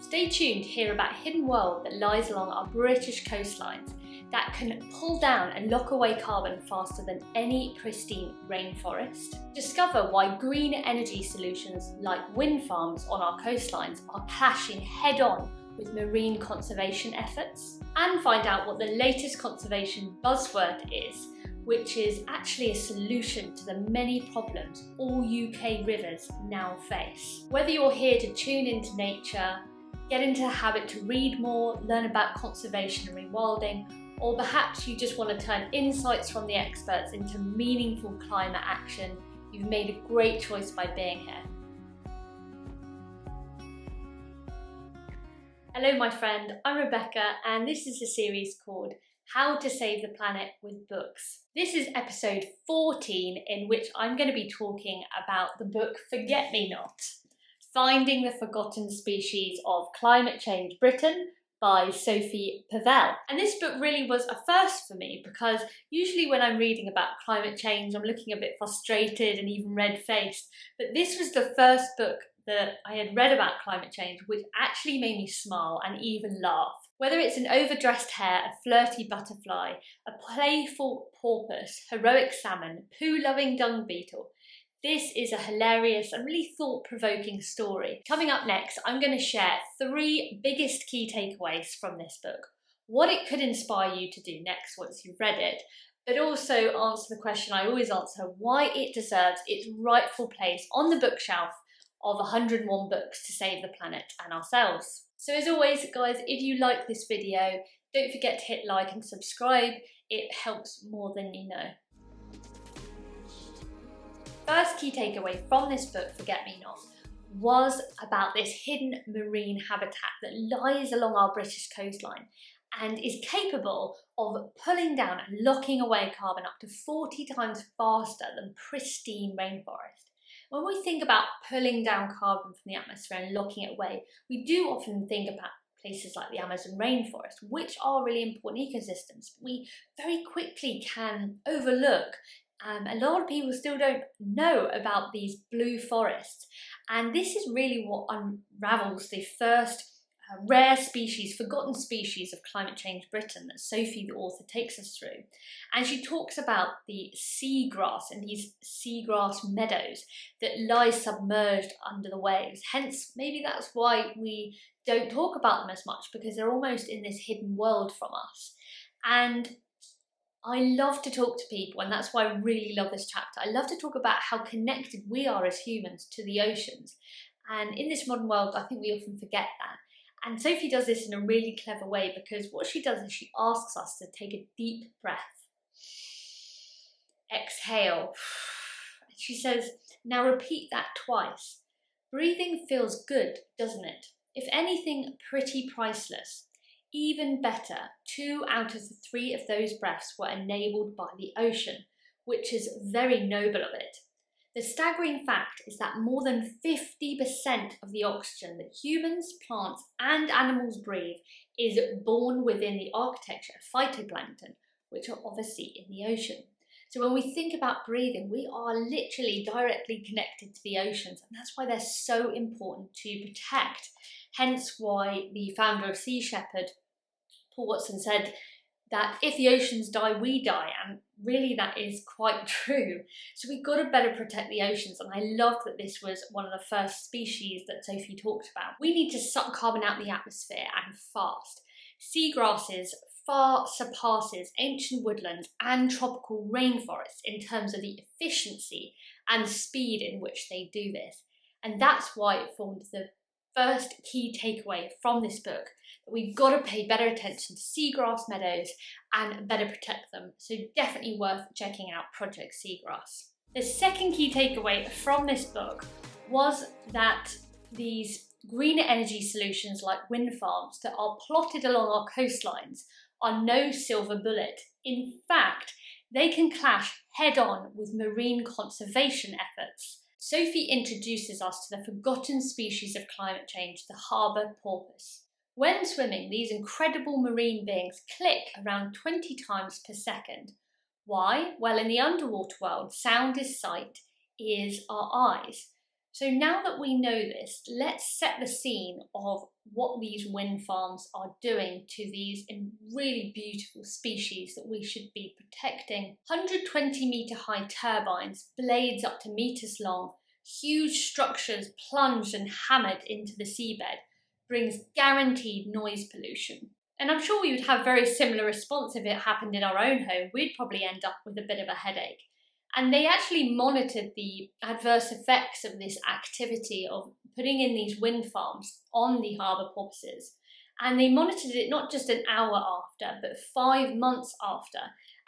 Stay tuned to hear about a hidden world that lies along our British coastlines that can pull down and lock away carbon faster than any pristine rainforest. Discover why green energy solutions like wind farms on our coastlines are clashing head-on with marine conservation efforts. And find out what the latest conservation buzzword is, which is actually a solution to the many problems all UK rivers now face. Whether you're here to tune into nature, get into the habit to read more, learn about conservation and rewilding, or perhaps you just want to turn insights from the experts into meaningful climate action, you've made a great choice by being here. Hello my friend, I'm Rebecca and this is a series called How to Save the Planet with Books. This is episode 14 in which I'm going to be talking about the book Forget Me Not, Finding the Forgotten Species of Climate Change Britain by Sophie Pavelle. And this book really was a first for me because usually when I'm reading about climate change I'm looking a bit frustrated and even red-faced, but this was the first book that I had read about climate change which actually made me smile and even laugh. Whether it's an overdressed hare, a flirty butterfly, a playful porpoise, heroic salmon, poo-loving dung beetle, this is a hilarious and really thought-provoking story. Coming up next, I'm going to share 3 biggest key takeaways from this book, what it could inspire you to do next once you've read it, but also answer the question I always answer, why it deserves its rightful place on the bookshelf of 101 books to save the planet and ourselves. So as always, guys, if you like this video, don't forget to hit like and subscribe. It helps more than you know. First key takeaway from this book, Forget Me Not, was about this hidden marine habitat that lies along our British coastline and is capable of pulling down and locking away carbon up to 40 times faster than pristine rainforest. When we think about pulling down carbon from the atmosphere and locking it away, we do often think about places like the Amazon rainforest, which are really important ecosystems. We very quickly can overlook. A lot of people still don't know about these blue forests. And this is really what unravels the first rare species, forgotten species of climate change Britain that Sophie, the author, takes us through. And she talks about the seagrass and these seagrass meadows that lie submerged under the waves. Hence, maybe that's why we don't talk about them as much, because they're almost in this hidden world from us. And I love to talk to people, and that's why I really love this chapter. I love to talk about how connected we are as humans to the oceans. And in this modern world, I think we often forget that. And Sophie does this in a really clever way, because what she does is she asks us to take a deep breath. Exhale. She says, now repeat that twice. Breathing feels good, doesn't it? If anything, pretty priceless. Even better, 2 out of the 3 of those breaths were enabled by the ocean, which is very noble of it. The staggering fact is that more than 50% of the oxygen that humans, plants and animals breathe is born within the architecture of phytoplankton, which are obviously in the ocean. So when we think about breathing, we are literally directly connected to the oceans, and that's why they're so important to protect. Hence why the founder of Sea Shepherd, Paul Watson, said that if the oceans die, we die, and really that is quite true. So we've got to better protect the oceans, and I love that this was one of the first species that Sophie talked about. We need to suck carbon out of the atmosphere, and fast. Seagrasses far surpasses ancient woodlands and tropical rainforests in terms of the efficiency and speed in which they do this. And that's why it formed the first key takeaway from this book, that we've got to pay better attention to seagrass meadows and better protect them. So definitely worth checking out Project Seagrass. The second key takeaway from this book was that these greener energy solutions like wind farms that are plotted along our coastlines are no silver bullet. In fact, they can clash head-on with marine conservation efforts. Sophie introduces us to the forgotten species of climate change, the harbour porpoise. When swimming, these incredible marine beings click around 20 times per second. Why? Well, in the underwater world, sound is sight, ears are eyes. So now that we know this, let's set the scene of what these wind farms are doing to these really beautiful species that we should be protecting. 120-metre high turbines, blades up to metres long, huge structures plunged and hammered into the seabed, brings guaranteed noise pollution. And I'm sure we would have very similar response if it happened in our own home. We'd probably end up with a bit of a headache. And they actually monitored the adverse effects of this activity of putting in these wind farms on the harbour porpoises. And they monitored it not just an hour after, but 5 months after.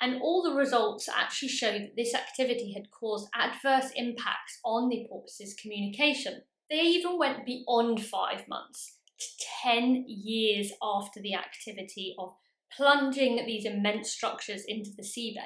And all the results actually showed that this activity had caused adverse impacts on the porpoises' communication. They even went beyond 5 months to 10 years after the activity of plunging these immense structures into the seabed.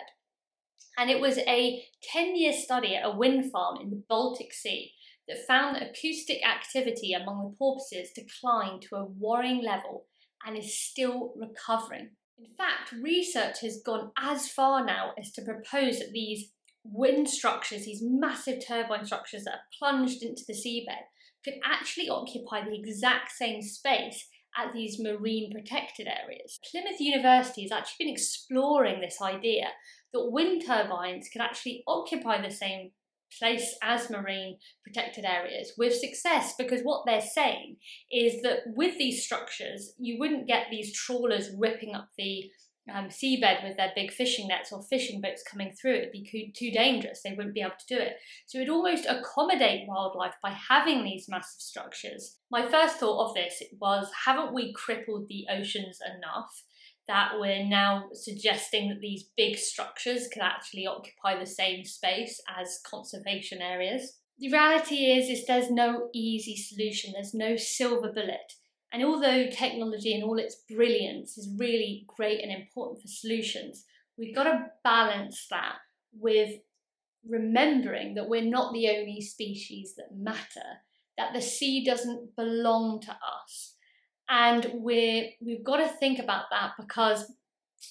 And it was a 10-year study at a wind farm in the Baltic Sea that found that acoustic activity among the porpoises declined to a worrying level and is still recovering. In fact, research has gone as far now as to propose that these wind structures, these massive turbine structures that are plunged into the seabed, could actually occupy the exact same space at these marine protected areas. Plymouth University has actually been exploring this idea that wind turbines can actually occupy the same place as marine protected areas with success, because what they're saying is that with these structures you wouldn't get these trawlers ripping up the seabed with their big fishing nets or fishing boats coming through. It would be too dangerous, they wouldn't be able to do it. So it would almost accommodate wildlife by having these massive structures. My first thought of this was, haven't we crippled the oceans enough that we're now suggesting that these big structures can actually occupy the same space as conservation areas? The reality is there's no easy solution, there's no silver bullet. And although technology and all its brilliance is really great and important for solutions, we've got to balance that with remembering that we're not the only species that matter, that the sea doesn't belong to us. And we've got to think about that, because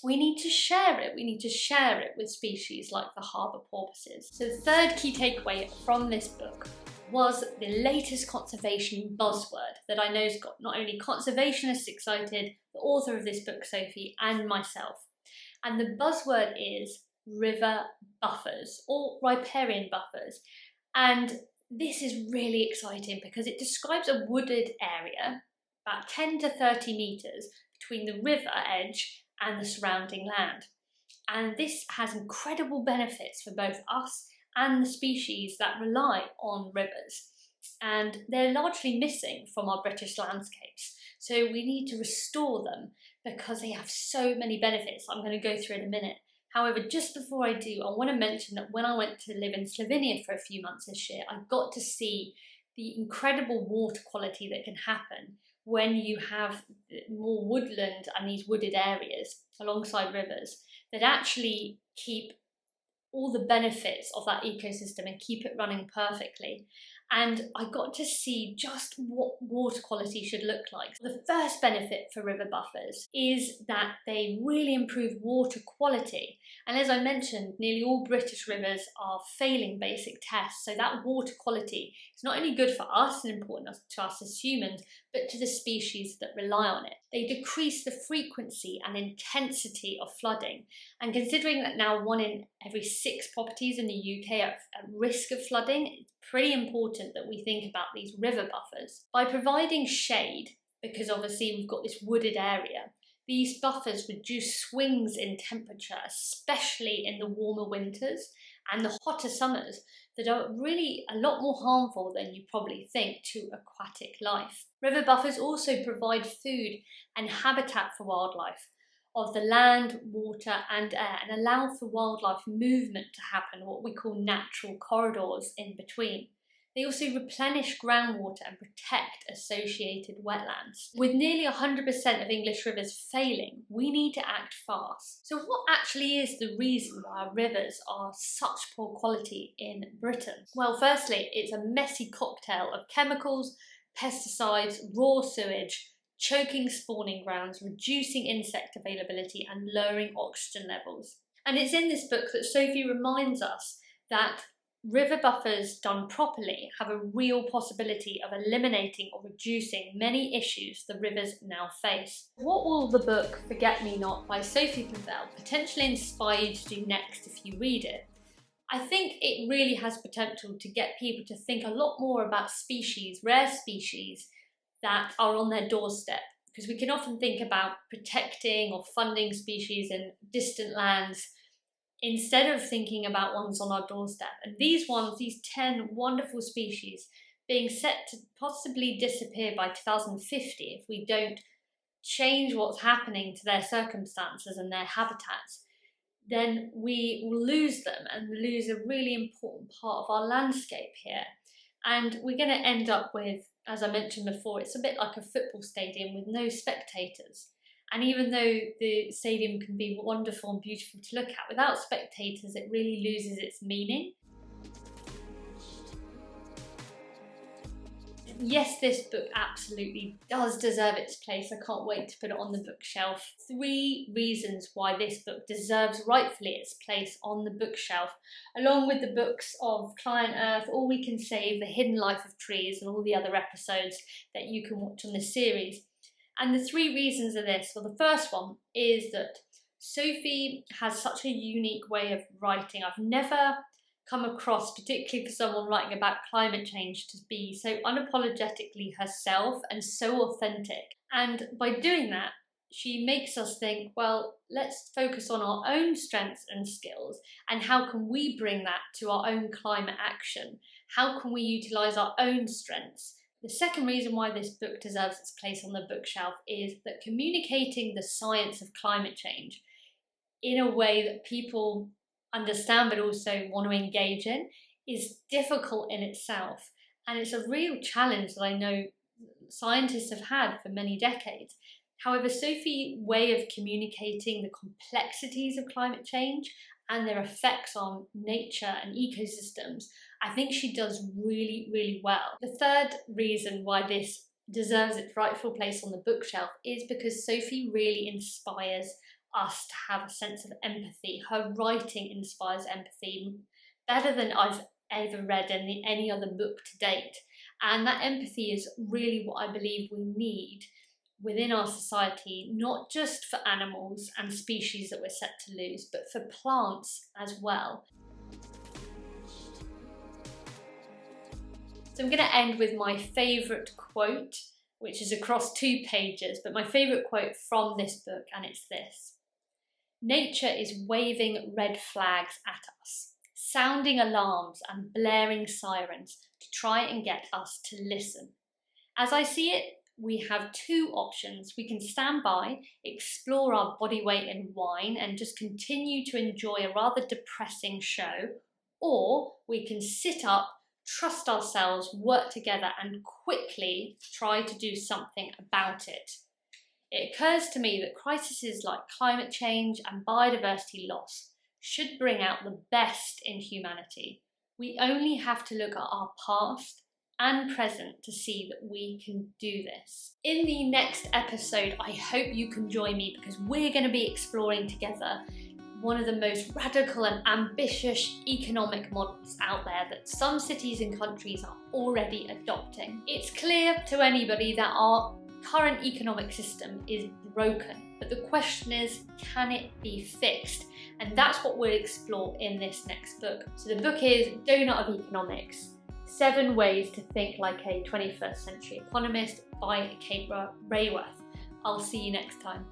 we need to share it. We need to share it with species like the harbour porpoises. So the third key takeaway from this book was the latest conservation buzzword that I know has got not only conservationists excited, the author of this book, Sophie, and myself. And the buzzword is river buffers, or riparian buffers. And this is really exciting because it describes a wooded area about 10 to 30 metres between the river edge and the surrounding land. And this has incredible benefits for both us and the species that rely on rivers. And they're largely missing from our British landscapes. So we need to restore them because they have so many benefits I'm going to go through in a minute. However, just before I do, I want to mention that when I went to live in Slovenia for a few months this year, I got to see the incredible water quality that can happen when you have more woodland and these wooded areas alongside rivers that actually keep all the benefits of that ecosystem and keep it running perfectly. And I got to see just what water quality should look like. The first benefit for river buffers is that they really improve water quality. And as I mentioned, nearly all British rivers are failing basic tests. So that water quality is not only good for us and important to us as humans, but to the species that rely on it. They decrease the frequency and intensity of flooding. And considering that now 1 in every 6 properties in the UK are at risk of flooding, it's pretty important that we think about these river buffers. By providing shade, because obviously we've got this wooded area, these buffers reduce swings in temperature, especially in the warmer winters and the hotter summers that are really a lot more harmful than you probably think to aquatic life. River buffers also provide food and habitat for wildlife of the land, water and air, and allow for wildlife movement to happen, what we call natural corridors in between. They also replenish groundwater and protect associated wetlands. With nearly 100% of English rivers failing, we need to act fast. So what actually is the reason why our rivers are such poor quality in Britain? Well, firstly, it's a messy cocktail of chemicals, pesticides, raw sewage, choking spawning grounds, reducing insect availability and lowering oxygen levels. And it's in this book that Sophie reminds us that River buffers done properly have a real possibility of eliminating or reducing many issues the rivers now face. What will the book Forget Me Not by Sophie Pavelle potentially inspire you to do next if you read it? I think it really has potential to get people to think a lot more about species, rare species, that are on their doorstep. Because we can often think about protecting or funding species in distant lands instead of thinking about ones on our doorstep. And these 10 wonderful species being set to possibly disappear by 2050 if we don't change what's happening to their circumstances and their habitats, then we will lose them and lose a really important part of our landscape here. And we're going to end up with, as I mentioned before, it's a bit like a football stadium with no spectators. And even though the stadium can be wonderful and beautiful to look at, without spectators it really loses its meaning. Yes, this book absolutely does deserve its place. I can't wait to put it on the bookshelf. 3 reasons why this book deserves rightfully its place on the bookshelf, along with the books of Client Earth, All We Can Save, The Hidden Life of Trees, and all the other episodes that you can watch on this series. And the 3 reasons are this. Well, the first one is that Sophie has such a unique way of writing. I've never come across, particularly for someone writing about climate change, to be so unapologetically herself and so authentic. And by doing that, she makes us think, well, let's focus on our own strengths and skills and how can we bring that to our own climate action? How can we utilise our own strengths? The second reason why this book deserves its place on the bookshelf is that communicating the science of climate change in a way that people understand but also want to engage in is difficult in itself, and it's a real challenge that I know scientists have had for many decades. However, Sophie's way of communicating the complexities of climate change and their effects on nature and ecosystems, I think she does really, really well. The third reason why this deserves its rightful place on the bookshelf is because Sophie really inspires us to have a sense of empathy. Her writing inspires empathy better than I've ever read in any other book to date. And that empathy is really what I believe we need within our society, not just for animals and species that we're set to lose, but for plants as well. So I'm going to end with my favourite quote, which is across 2 pages, but my favourite quote from this book, and it's this. Nature is waving red flags at us, sounding alarms and blaring sirens to try and get us to listen. As I see it, we have 2 options. We can stand by, explore our body weight in wine and just continue to enjoy a rather depressing show, or we can sit up, trust ourselves, work together and quickly try to do something about it. It occurs to me that crises like climate change and biodiversity loss should bring out the best in humanity. We only have to look at our past and present to see that we can do this. In the next episode, I hope you can join me because we're going to be exploring together one of the most radical and ambitious economic models out there that some cities and countries are already adopting. It's clear to anybody that our current economic system is broken, but the question is, can it be fixed? And that's what we'll explore in this next book. So the book is Donut of Economics, 7 Ways to Think Like a 21st Century Economist by Kate Raworth. I'll see you next time.